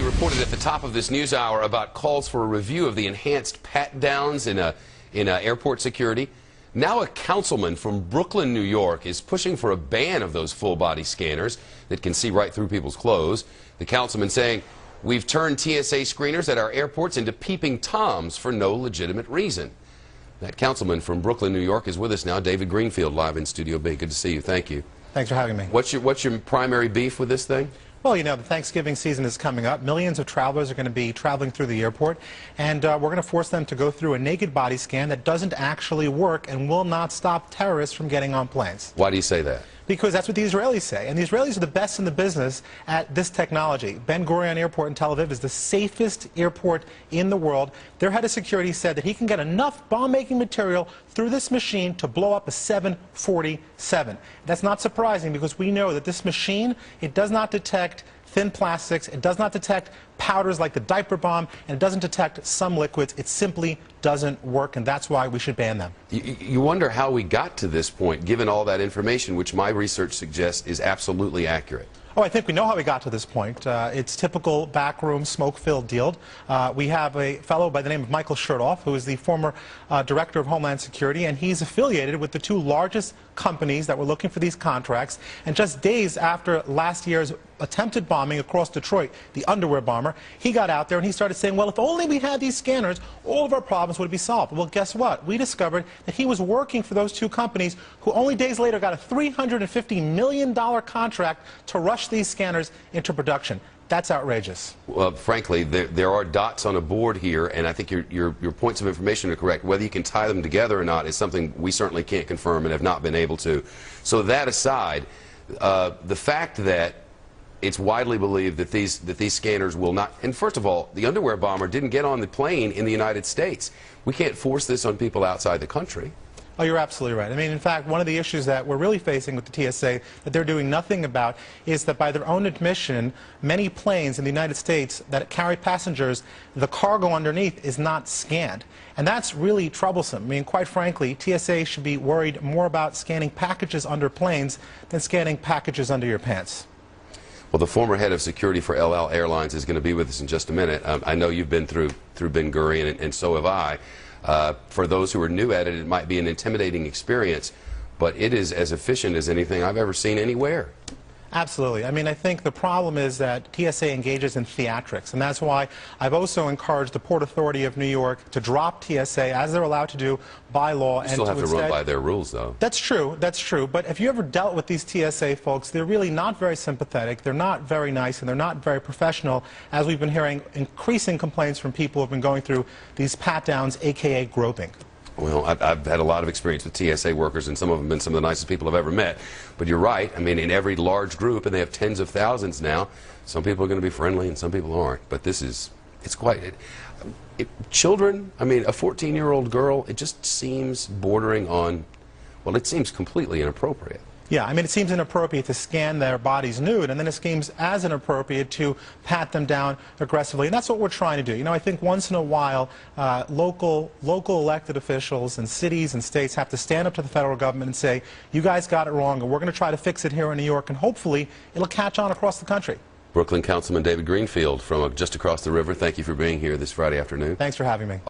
reported at the top of this news hour about calls for a review of the enhanced pat-downs in airport security. Now a councilman from Brooklyn, New York, is pushing for a ban of those full-body scanners that can see right through people's clothes. The councilman saying, "We've turned TSA screeners at our airports into peeping Toms for no legitimate reason." That councilman from Brooklyn, New York is with us now. David Greenfield, live in Studio B. Good to see you. Thank you. Thanks for having me. What's your primary beef with this thing? Well, you know, the Thanksgiving season is coming up. Millions of travelers are going to be traveling through the airport, and we're going to force them to go through a naked body scan that doesn't actually work and will not stop terrorists from getting on planes. Why do you say that? Because that's what the Israelis say. And the Israelis are the best in the business at this technology. Ben Gurion Airport in Tel Aviv is the safest airport in the world. Their head of security said that he can get enough bomb-making material through this machine to blow up a 747. That's not surprising because we know that this machine, it does not detect thin plastics, it does not detect powders like the diaper bomb, and it doesn't detect some liquids. It simply doesn't work, and that's why we should ban them. You wonder how we got to this point, given all that information, which my research suggests is absolutely accurate. Oh, I think we know how we got to this point. It's typical backroom, smoke-filled deal. We have a fellow by the name of Michael Chertoff, who is the former director of Homeland Security, and he's affiliated with the two largest companies that were looking for these contracts. And just days after last year's attempted bombing across Detroit, the underwear bomber, he got out there and he started saying, well, if only we had these scanners, all of our problems would be solved. Well, guess what? We discovered that he was working for those two companies who only days later got a $350 million contract to rush these scanners into production. That's outrageous. Well, frankly, there are dots on a board here, and I think your points of information are correct. Whether you can tie them together or not is something we certainly can't confirm and have not been able to. So that aside, the fact that it's widely believed that these scanners will not, and first of all, the underwear bomber didn't get on the plane in the United States. We can't force this on people outside the country. Oh, you're absolutely right. I mean, in fact, one of the issues that we're really facing with the TSA that they're doing nothing about is that by their own admission, many planes in the United States that carry passengers, the cargo underneath is not scanned. And that's really troublesome. I mean, quite frankly, TSA should be worried more about scanning packages under planes than scanning packages under your pants. Well, the former head of security for El Al Airlines is going to be with us in just a minute. I know you've been through Ben Gurion, and so have I. For those who are new at it, it might be an intimidating experience, but it is as efficient as anything I've ever seen anywhere. Absolutely. I mean, I think the problem is that TSA engages in theatrics, and that's why I've also encouraged the Port Authority of New York to drop TSA, as they're allowed to do by law. You still have to run by their rules, though. That's true, but if you ever dealt with these TSA folks, they're really not very sympathetic, they're not very nice, and they're not very professional, as we've been hearing increasing complaints from people who have been going through these pat-downs, a.k.a. groping. Well, I've had a lot of experience with TSA workers, and some of them have been some of the nicest people I've ever met. But you're right. I mean, in every large group, and they have tens of thousands now, some people are going to be friendly and some people aren't. But this is, it's quite, children, I mean, a 14-year-old girl, it just seems bordering on, well, it seems completely inappropriate. Yeah, I mean, it seems inappropriate to scan their bodies nude, and then it seems as inappropriate to pat them down aggressively, and that's what we're trying to do. You know, I think once in a while, local elected officials in cities and states have to stand up to the federal government and say, you guys got it wrong, and we're going to try to fix it here in New York, and hopefully it'll catch on across the country. Brooklyn Councilman David Greenfield from just across the river, thank you for being here this Friday afternoon. Thanks for having me.